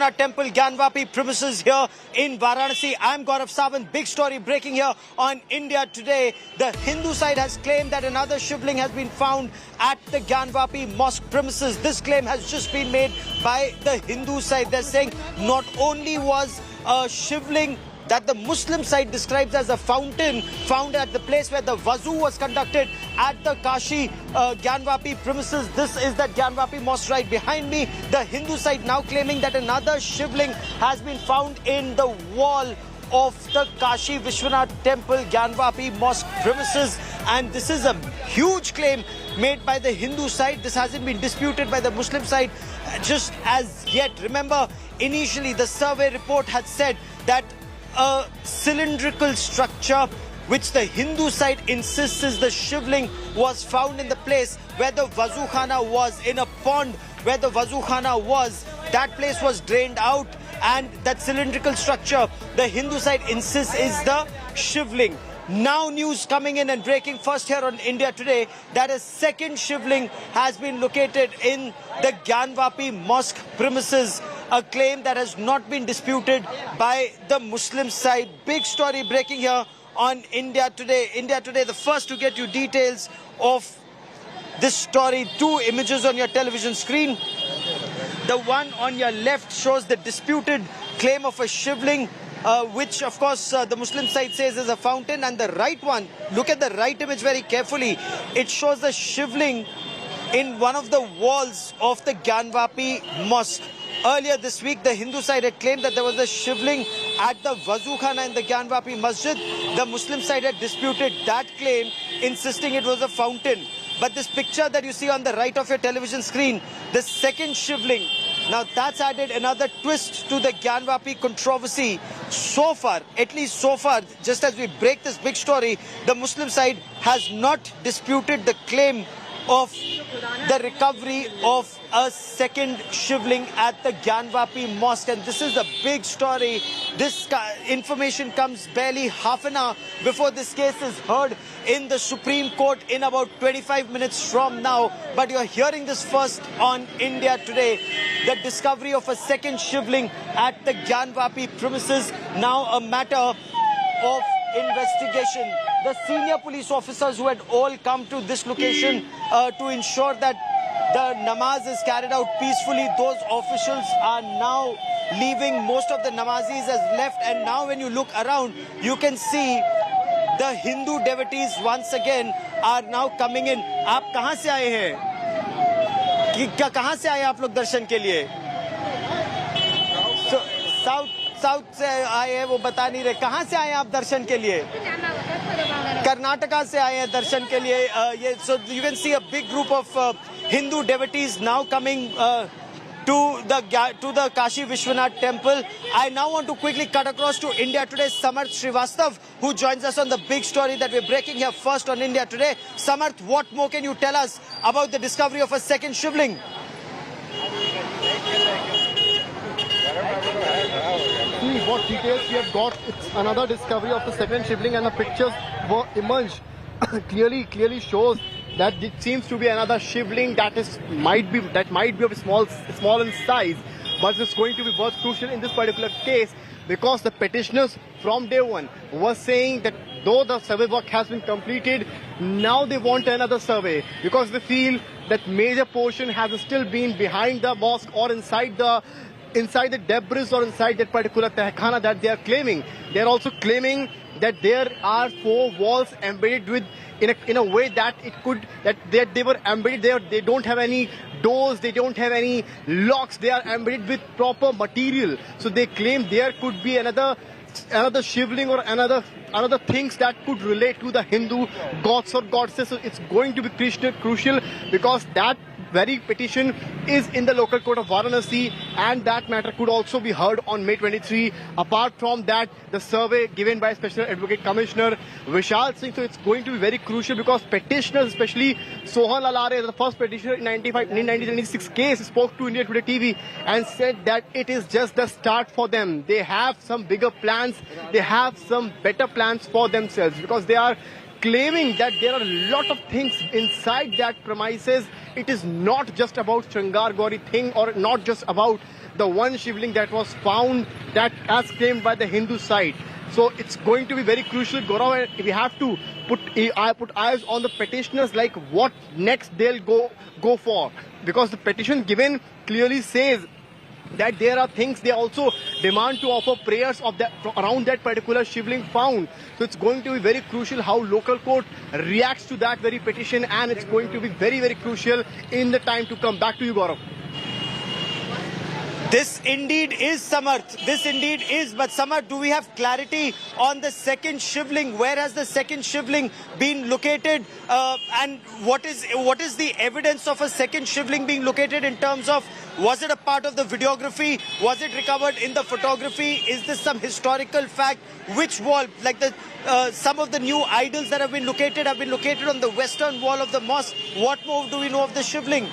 Vishwanath Temple, Gyanvapi premises here in Varanasi. I'm Gaurav Sawant. Big story breaking here on India Today. The Hindu side has claimed that another shivling has been found at the Gyanvapi mosque premises. This claim has just been made by the Hindu side. They're saying not only was a shivling that the Muslim side describes as a fountain found at the place where the wazu was conducted at the Kashi Gyanvapi premises. This is that Gyanvapi mosque right behind me. The Hindu side now claiming that another shivling has been found in the wall of the Kashi Vishwanath Temple Gyanvapi mosque premises, and this is a huge claim made by the Hindu side. This hasn't been disputed by the Muslim side just as yet. Remember, initially the survey report had said that a cylindrical structure which the Hindu side insists is the shivling was found in the place where the wazu khana was, in a pond where the wazu khana was. That place was drained out, and that cylindrical structure the Hindu side insists is the shivling. Now news coming in and breaking first here on India Today that a second shivling has been located in the Gyanvapi mosque premises. A claim that has not been disputed by the Muslim side. Big story breaking here on India Today. India Today, the first to get you details of this story. Two images on your television screen. The one on your left shows the disputed claim of a shivling, which of course the Muslim side says is a fountain, and the right one, look at the right image very carefully. It shows the shivling in one of the walls of the Gyanvapi mosque. Earlier this week, the Hindu side had claimed that there was a shivling at the wazu khana in the Gyanvapi masjid. The Muslim side had disputed that claim, insisting it was a fountain. But this picture that you see on the right of your television screen, the second shivling, now that's added another twist to the Gyanvapi controversy. So far, at least so far, just as we break this big story, the Muslim side has not disputed the claim of the recovery of a second shivling at the Gyanvapi mosque. And this is a big story. This information comes barely half an hour before this case is heard in the Supreme Court in about 25 minutes from now. But you're hearing this first on India Today. The discovery of a second shivling at the Gyanvapi premises, now a matter of investigation. The senior police officers who had all come to this location to ensure that the namaz is carried out peacefully, those officials are now leaving. Most of the namazis has left, and now when you look around, you can see the Hindu devotees once again are now coming in. आप कहाँ से आए हैं? कहाँ से आए आप लोग दर्शन के लिए? साउथ से आए हैं, वो बता नहीं रहे. कहाँ से आए हैं आप दर्शन के लिए? कर्नाटका से आए हैं दर्शन के लिए. So you can see a big group of Hindu devotees now coming to the Kashi Vishwanath Temple. I now want to quickly cut across to India Today's Samarth Srivastav, who joins us on the big story that we're breaking here first on India Today. Samarth, what more can you tell us about the discovery of a second shivling? See what details we have got. It's another discovery of the second shivling, and the pictures were emerged clearly shows that it seems to be another shivling that might be of small in size, but it's going to be both crucial in this particular case because the petitioners from day one were saying that though the survey work has been completed, now they want another survey because they feel that major portion has still been behind the mosque or inside the debris or inside that particular tehkhana that they are claiming. They are also claiming that there are 4 walls embedded with in a way that they were embedded there. They don't have any doors, they don't have any locks, they are embedded with proper material. So they claim there could be another shivling or another things that could relate to the Hindu gods or goddesses. So it's going to be crucial because that very petition is in the local court of Varanasi, and that matter could also be heard on May 23. Apart from that, the survey given by Special Advocate Commissioner Vishal Singh, so it's going to be very crucial because petitioners, especially Sohan Lalare, the first petitioner in 1996 case, spoke to India Today TV and said that it is just the start for them. They have some bigger plans, they have some better plans for themselves because they are claiming that there are a lot of things inside that premises. It is not just about Shangar Gauri thing, or not just about the one shivling that was found, that as claimed by the Hindu side. So it's going to be very crucial, Gaurav, and we have to put eyes on the petitioners, like what next they'll go for, because the petition given clearly says that there are things they also demand to offer prayers of that around that particular shivling found. So it's going to be very crucial how local court reacts to that very petition, and it's going to be very, very crucial in the time to come. Back to you, Gaurav. This indeed is Samarth. This indeed is. But Samarth, do we have clarity on the second shivling? Where has the second shivling been located? And what is the evidence of a second shivling being located in terms of, was it a part of the videography? Was it recovered in the photography? Is this some historical fact? Which wall? Like some of the new idols that have been located on the western wall of the mosque. What more do we know of the shivling?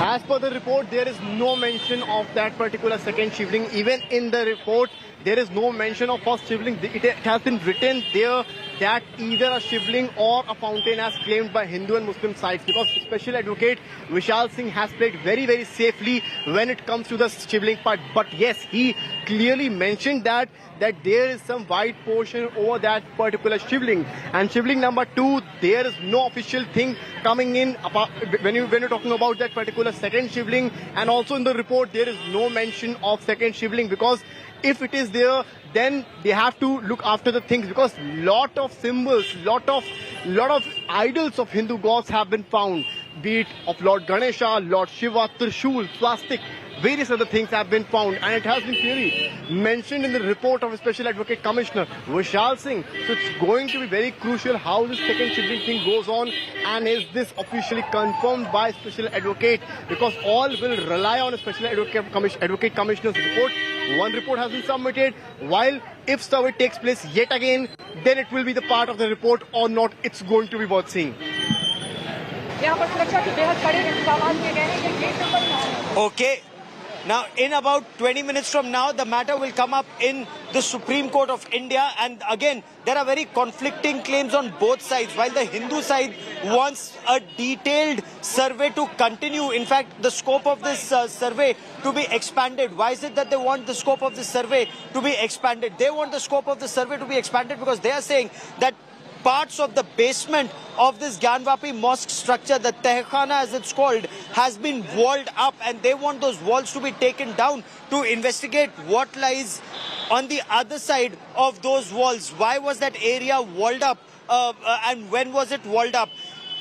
As per the report, there is no mention of that particular second shivling. Even in the report, there is no mention of first shivling. It has been written there that either a shivling or a fountain as claimed by Hindu and Muslim sides, because Special Advocate Vishal Singh has played very, very safely when it comes to the shivling part. But yes, he clearly mentioned that there is some white portion over that particular shivling. And shivling number 2, there is no official thing coming in when you're talking about that particular second shivling. And also in the report, there is no mention of second shivling, because if it is there, then they have to look after the things, because lot of symbols, lot of idols of Hindu gods have been found, be it of Lord Ganesha, Lord Shiva, Trishul, swastik, various other things have been found, and it has been clearly mentioned in the report of Special Advocate Commissioner Vishal Singh. So it's going to be very crucial how this second shivling thing goes on, and is this officially confirmed by Special Advocate, because all will rely on a Special Advocate Commissioner's report. One report has been submitted, while if survey takes place yet again, then it will be the part of the report or not. It's going to be worth seeing. Okay. Now, in about 20 minutes from now, the matter will come up in the Supreme Court of India. And again, there are very conflicting claims on both sides. While the Hindu side wants a detailed survey to continue, in fact, the scope of this survey to be expanded. Why is it that they want the scope of this survey to be expanded? They want the scope of the survey to be expanded because they are saying that parts of the basement of this Gyanvapi mosque structure, the Tehkhana as it's called, has been walled up, and they want those walls to be taken down to investigate what lies on the other side of those walls. Why was that area walled up and when was it walled up?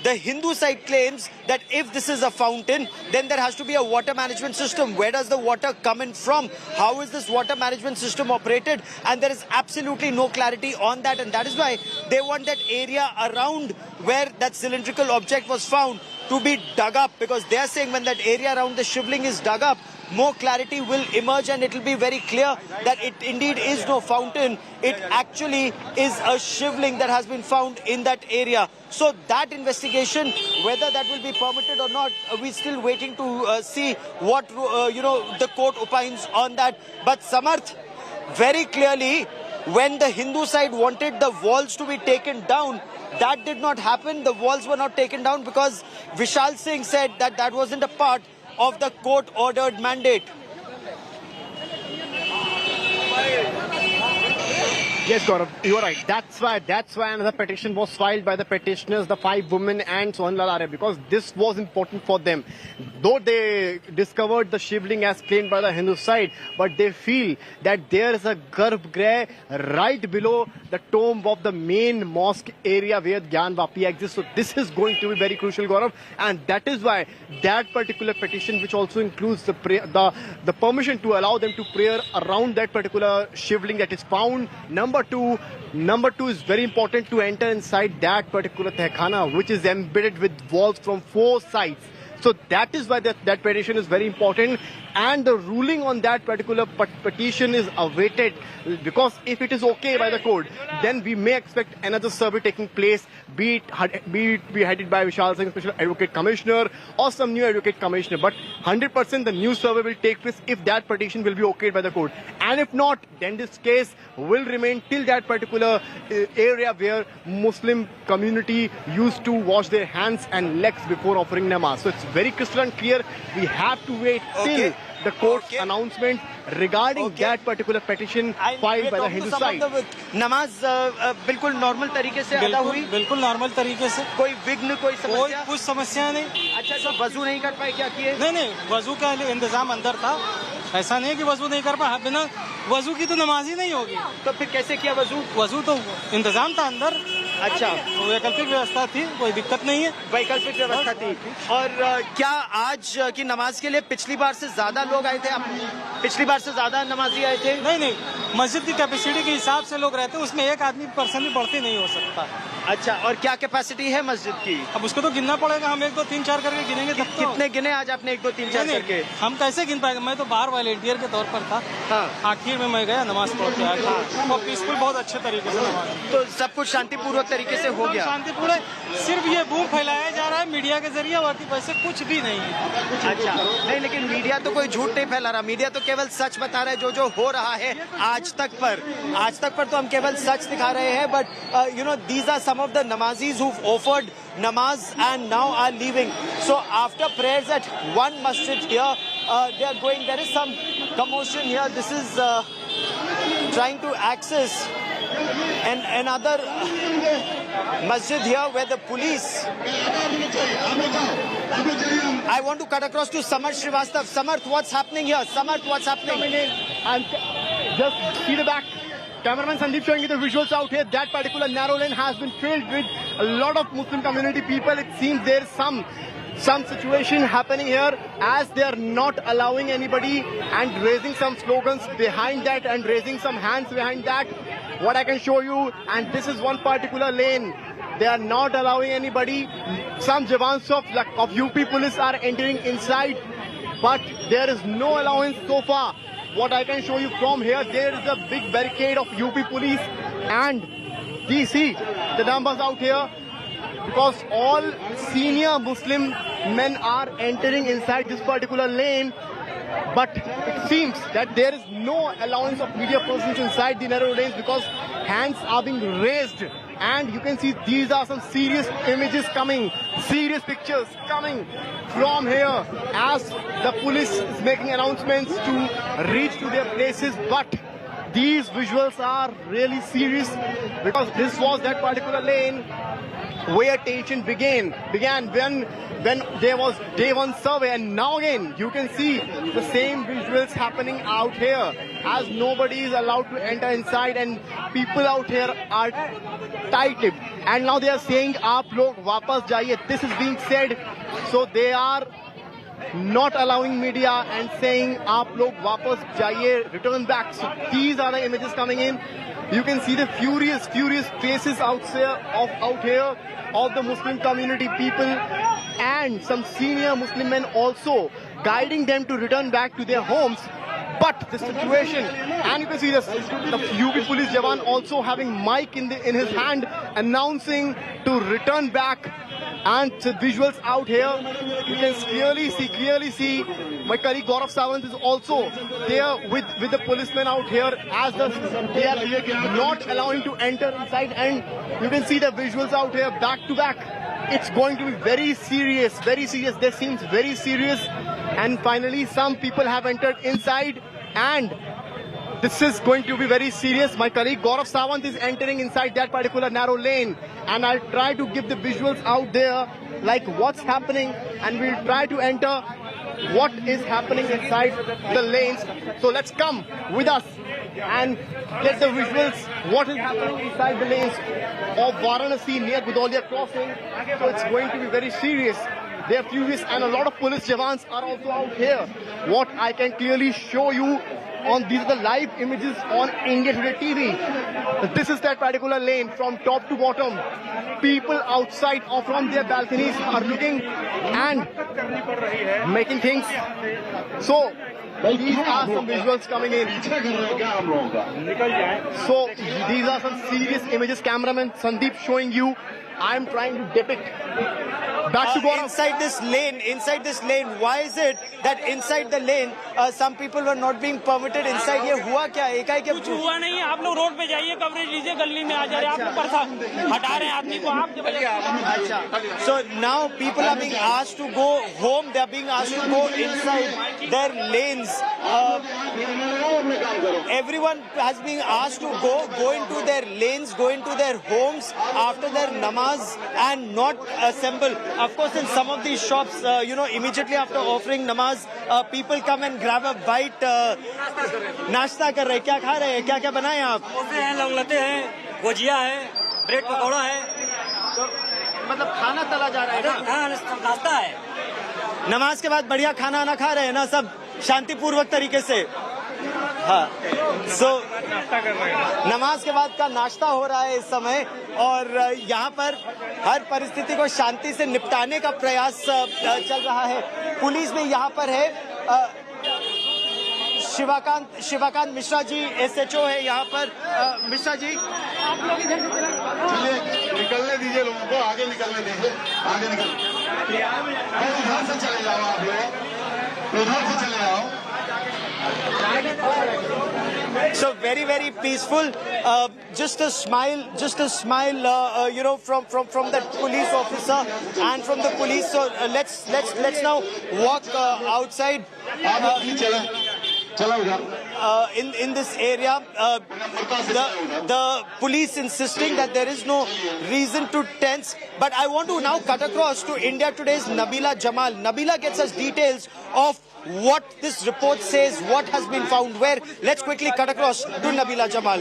The Hindu side claims that if this is a fountain, then there has to be a water management system. Where does the water come in from? How is this water management system operated? And there is absolutely no clarity on that. And that is why they want that area around where that cylindrical object was found to be dug up, because they are saying when that area around the shivling is dug up, more clarity will emerge and it will be very clear that it indeed is no fountain. It actually is a shivling that has been found in that area. So that investigation, whether that will be permitted or not, we're still waiting to see what the court opines on that. But Samarth, very clearly, when the Hindu side wanted the walls to be taken down, that did not happen. The walls were not taken down because Vishal Singh said that that wasn't a part of the court-ordered mandate. Yes, Gaurav, you are right. That's why another petition was filed by the petitioners, the 5 women and Sohanlal Arya, because this was important for them. Though they discovered the shivling as claimed by the Hindu side, but they feel that there is a Garbhagriha right below the tomb of the main mosque area where Gyanvapi exists. So this is going to be very crucial, Gaurav, and that is why that particular petition, which also includes the permission to allow them to pray around that particular shivling that is found. Number two is very important, to enter inside that particular Tehkhana, which is embedded with walls from 4 sides. So that is why that petition is very important, and the ruling on that particular petition is awaited, because if it is okay by the court, then we may expect another survey taking place, be it headed by Vishal Singh, Special Advocate Commissioner, or some new Advocate Commissioner. But 100% the new survey will take place if that petition will be okayed by the court. And if not, then this case will remain till that particular area where Muslim community used to wash their hands and legs before offering namaz. So it's very crystal and clear. We have to wait till the court's announcement regarding that particular petition filed by the Hindu side. नमाज बिल्कुल normal तरीके से अदा हुई, बिल्कुल normal तरीके से, कोई विघ्न, कोई समस्या, कुछ समस्या नहीं। अच्छा, सब वजू नहीं कर पाए, क्या किए? नहीं, वजू का इंतजाम अंदर था, ऐसा नहीं कि वजू नहीं कर पाए, बिना वजू की तो नमाज ही नहीं होगी। तो फिर कैसे किया वजू? वजू तो इंतजाम था अंदर। अच्छा, वैकल्पिक व्यवस्था थी, कोई दिक्कत नहीं है। वैकल्पिक व्यवस्था थी। और क्या आज की नमाज के लिए पिछली बार से ज्यादा लोग आए थे? पिछली बार से ज्यादा नमाजी आए थे? नहीं, मस्जिद की कैपेसिटी के हिसाब से लोग रहते हैं, उसमें एक आदमी पर्सन भी बढ़ते नहीं हो सकता। अच्छा, और क्या कैपेसिटी है मस्जिद की? अब उसको तो गिनना पड़ेगा, हम 1 2 3 4 करके गिनेंगे तब तो। कितने गिने आज आपने? 1 2 3 4 करके? हम कैसे गिन पाएंगे? मैं तो बाहर वॉलेंटियर के तौर पर था। हाँ। आखिर में मैं गया, नमाज पढ़ के आ गया, और पीसफुल बहुत अच्छे तरीके से नमाज। तो सब कुछ शांतिपूर्वक तरीके से हो गया? शांतिपूर्ण। सिर्फ ये बूम फैलाया जा रहा है मीडिया के जरिए, बाकी वैसे कुछ भी नहीं है। अच्छा, नहीं, लेकिन मीडिया तो कोई झूठ नहीं फैला रहा, मीडिया तो केवल सच बता रहा है जो हो रहा है आज तक पर तो हम केवल सच दिखा रहे हैं। But you know, these are some of the नमाजीज who've offered namaz and now are leaving. So after prayers at one masjid here, they are going. There is some commotion here. This is trying to access another masjid here where the police. I want to cut across to Samarth Srivastava. Samarth, what's happening here? Samarth, what's happening? And just see the back. Cameraman Sandeep showing you the visuals out here. That particular narrow lane has been filled with a lot of Muslim community people. It seems there's some situation happening here, as they are not allowing anybody and raising some slogans behind that and raising some hands behind that. What I can show you, and this is one particular lane. They are not allowing anybody. Some jawans of UP police are entering inside, but there is no allowance so far. What I can show you from here, there is a big barricade of UP police, and see the numbers out here, because all senior Muslim men are entering inside this particular lane. But it seems that there is no allowance of media persons inside the narrow lanes, because hands are being raised, and you can see these are some serious images coming, serious pictures coming from here, as the police is making announcements to reach to their places. But these visuals are really serious, because this was that particular lane where tension began when there was day one survey, and now again you can see the same visuals happening out here, as nobody is allowed to enter inside, and people out here are tight-lipped, and now they are saying aap log wapas jaiye. This is being said, so they are not allowing media and saying aap log wapas jaiye, return back. So these are the images coming in. You can see the furious faces out here of the Muslim community people, and some senior Muslim men also guiding them to return back to their homes. But the situation, and you can see the UP police jawan also having mic in his hand, announcing to return back. And the visuals out here, you can clearly see my colleague Gaurav Sawant is also there with the policemen out here, as they are not allowing to enter inside, and you can see the visuals out here back to back. It's going to be very serious. This seems very serious. And finally, some people have entered inside, and this is going to be very serious. My colleague Gaurav Sawant is entering inside that particular narrow lane, and I'll try to give the visuals out there, like what's happening, and we'll try to enter what is happening inside the lanes. So let's come with us and get the visuals, what is happening inside the lanes of Varanasi near Gudolia crossing. So it's going to be very serious. They are furious, and a lot of police jawans are also out here. What I can clearly show you these are the live images on India Today TV. This is that particular lane from top to bottom. People outside or from their balconies are looking and making things. So these are some visuals coming in. So these are some serious images. Cameraman Sandeep showing you. I'm trying to depict. Back to Gaurav. Inside this lane, why is it that inside the lane some people were not being permitted inside? ये हुआ क्या? एकाएक कुछ हुआ नहीं है। आप लोग रोड पे जाइए, कवरेज लीजिए, गली में आ जा रहे हैं, आप पर्दा हटा रहे हैं आदमी को, आप अच्छा. So now people are being asked to go home. They are being asked to go inside their lanes. Everyone has been asked to go into their lanes, go into their homes after their namaz and not assemble. Of course, in some of these shops, immediately after offering namaz, people come and grab a bite. नाश्ता कर रहे हैं, क्या खा रहे हैं, क्या क्या बनाए आप? समोसे हैं, लंगलते हैं, गुजिया है, ब्रेड पकौड़ा है। तो मतलब खाना तला जा रहा है ना? हाँ, नाश्ता है। नमाज के बाद बढ़िया खाना ना खा रहे हैं ना, सब शांतिपूर्वक तरीके से? हाँ. So नमाज के बाद का नाश्ता हो रहा है इस समय और यहाँ पर हर परिस्थिति को शांति से निपटाने का प्रयास चल रहा है. पुलिस भी यहाँ पर है. शिवाकांत मिश्रा जी SHO है यहाँ पर. मिश्रा जी, आप लोग इधर चलिए, निकलने दीजिए लोगों को, आगे निकलने दीजिए, आगे उधर से चले जाओ, आप लोग उधर से चले जाओ. So very, very peaceful. Just a smile, from that police officer and from the police. So let's now walk outside. In this area, the police insisting that there is no reason to tense. But I want to now cut across to India Today's Nabila Jamal. Nabila gets us details of what this report says, what has been found where. Let's quickly cut across to Nabila Jamal.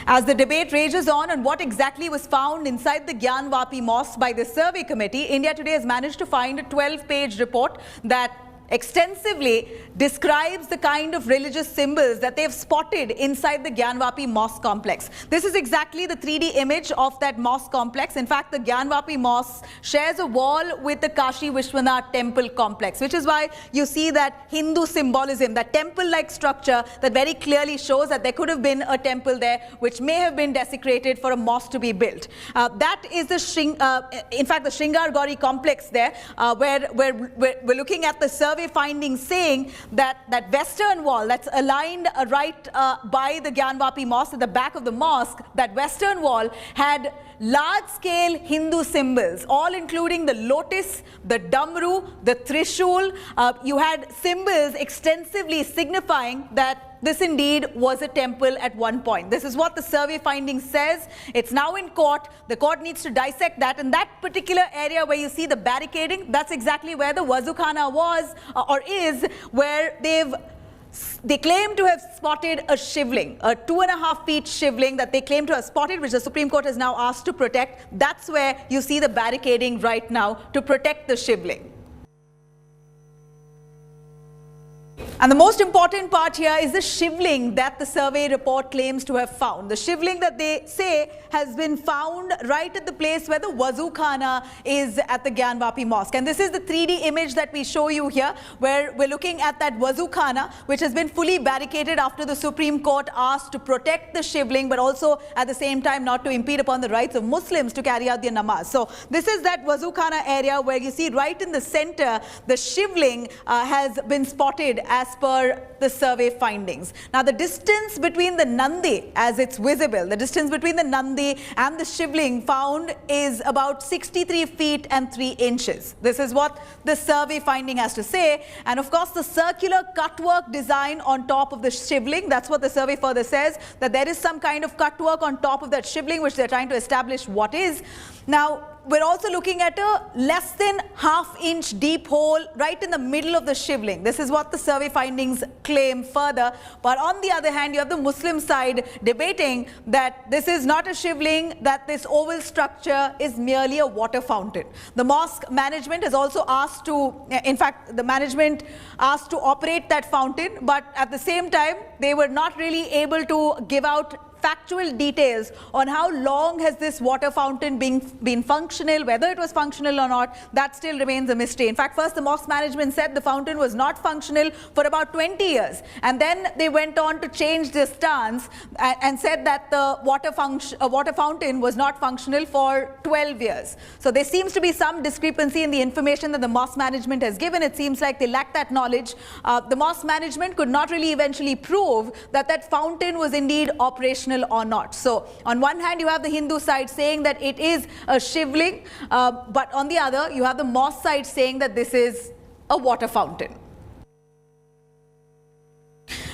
As the debate rages on what exactly was found inside the Gyanvapi Mosque by the survey committee, India Today has managed to find a 12-page report that extensively describes the kind of religious symbols that they've spotted inside the Gyanvapi Mosque complex. This is exactly the 3D image of that mosque complex. In fact, the Gyanvapi Mosque shares a wall with the Kashi Vishwanath temple complex, which is why you see that Hindu symbolism, that temple-like structure that very clearly shows that there could have been a temple there which may have been desecrated for a mosque to be built. That is the in fact the Shringar Gauri complex there, where we're looking at the survey findings saying that that western wall that's aligned right by the Gyanvapi Mosque at the back of the mosque, that western wall had large-scale Hindu symbols, all including the lotus, the damru, the trishul. You had symbols extensively signifying that this indeed was a temple at one point. This is what the survey finding says. It's now in court. The court needs to dissect that. And that particular area where you see the barricading, that's exactly where the Wazukhana was or is, where they claim to have spotted a shivling, a 2.5 feet shivling that they claim to have spotted, which the Supreme Court is now asked to protect. That's where you see the barricading right now to protect the shivling. And the most important part here is the shivling that the survey report claims to have found. The shivling that they say has been found right at the place where the Wazukhana is at the Gyanvapi Mosque. And this is the 3D image that we show you here, where we're looking at that Wazukhana, which has been fully barricaded after the Supreme Court asked to protect the shivling, but also at the same time not to impede upon the rights of Muslims to carry out their namaz. So this is that Wazukhana area where you see right in the center, the shivling has been spotted as per the survey findings. Now the distance between the Nandi, as it's visible, the distance between the Nandi and the shivling found is about 63 feet and 3 inches. This is what the survey finding has to say. And of course the circular cutwork design on top of the shivling, that's what the survey further says, that there is some kind of cutwork on top of that shivling which they're trying to establish what is. Now we're also looking at a less than half-inch deep hole right in the middle of the shivling. This is what the survey findings claim further. But on the other hand, you have the Muslim side debating that this is not a shivling, that this oval structure is merely a water fountain. The mosque management has also asked to, in fact, the management asked to operate that fountain, but at the same time, they were not really able to give out factual details on how long has this water fountain been functional, whether it was functional or not, that still remains a mystery. In fact, first the mosque management said the fountain was not functional for about 20 years. And then they went on to change their stance and said that the water fountain was not functional for 12 years. So there seems to be some discrepancy in the information that the mosque management has given. It seems like they lack that knowledge. The mosque management could not really eventually prove that that fountain was indeed operational or not. So on one hand you have the Hindu side saying that it is a shivling, but on the other you have the mosque side saying that this is a water fountain.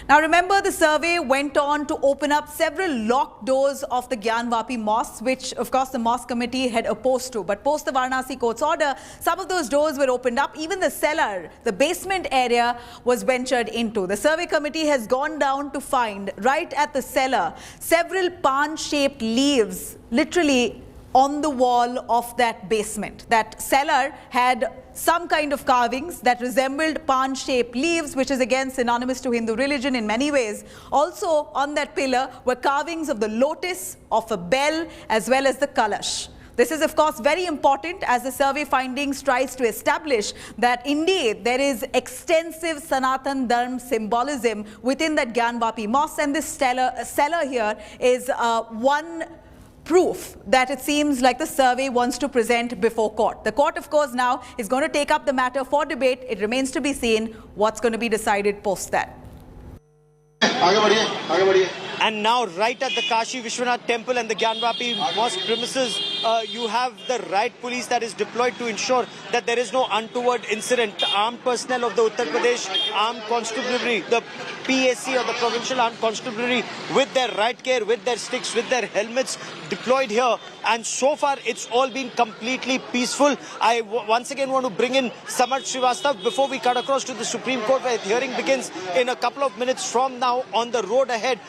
Now remember, the survey went on to open up several locked doors of the Gyanvapi mosque, which of course the mosque committee had opposed to. But post the Varanasi court's order, some of those doors were opened up. Even the cellar, the basement area, was ventured into. The survey committee has gone down to find, right at the cellar, several palm-shaped leaves, literally on the wall of that basement. That cellar had some kind of carvings that resembled palm-shaped leaves, which is again synonymous to Hindu religion in many ways. Also on that pillar were carvings of the lotus, of a bell, as well as the kalash. This is of course very important as the survey findings tries to establish that indeed there is extensive Sanatan Dharma symbolism within that Gyanvapi mosque, and this cellar here is one proof that it seems like the survey wants to present before court. The court, of course, now is going to take up the matter for debate. It remains to be seen what's going to be decided post that. And now, right at the Kashi Vishwanath temple and the Gyanvapi mosque premises, you have the riot police that is deployed to ensure that there is no untoward incident. The armed personnel of the Uttar Pradesh Armed Constabulary, the PAC or the Provincial Armed Constabulary, with their riot gear, with their sticks, with their helmets, deployed here. And so far, it's all been completely peaceful. I once again want to bring in Samarth Srivastava before we cut across to the Supreme Court, where the hearing begins in a couple of minutes from now on the road ahead.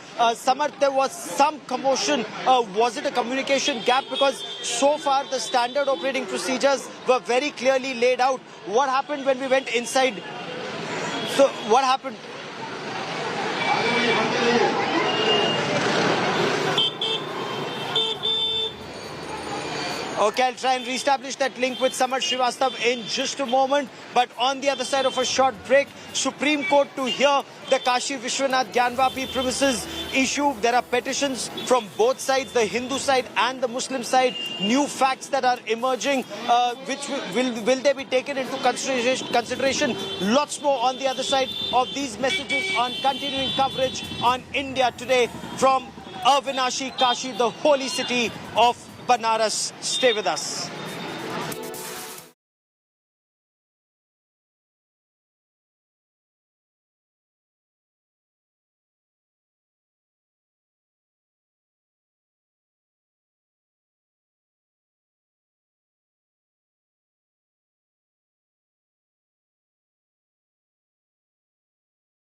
Samarth, there was some commotion. Was it a communication gap? Because so far the standard operating procedures were very clearly laid out. What happened when we went inside? So what happened? Okay, I'll try and reestablish that link with Samarth Srivastava in just a moment. But on the other side of a short break, Supreme Court to hear the Kashi Vishwanath Gyanvapi premises issue. There are petitions from both sides, the Hindu side and the Muslim side. New facts that are emerging, which will they be taken into consideration? Lots more on the other side of these messages on continuing coverage on India Today from Avinashi Kashi, the holy city of Banaras. Stay with us.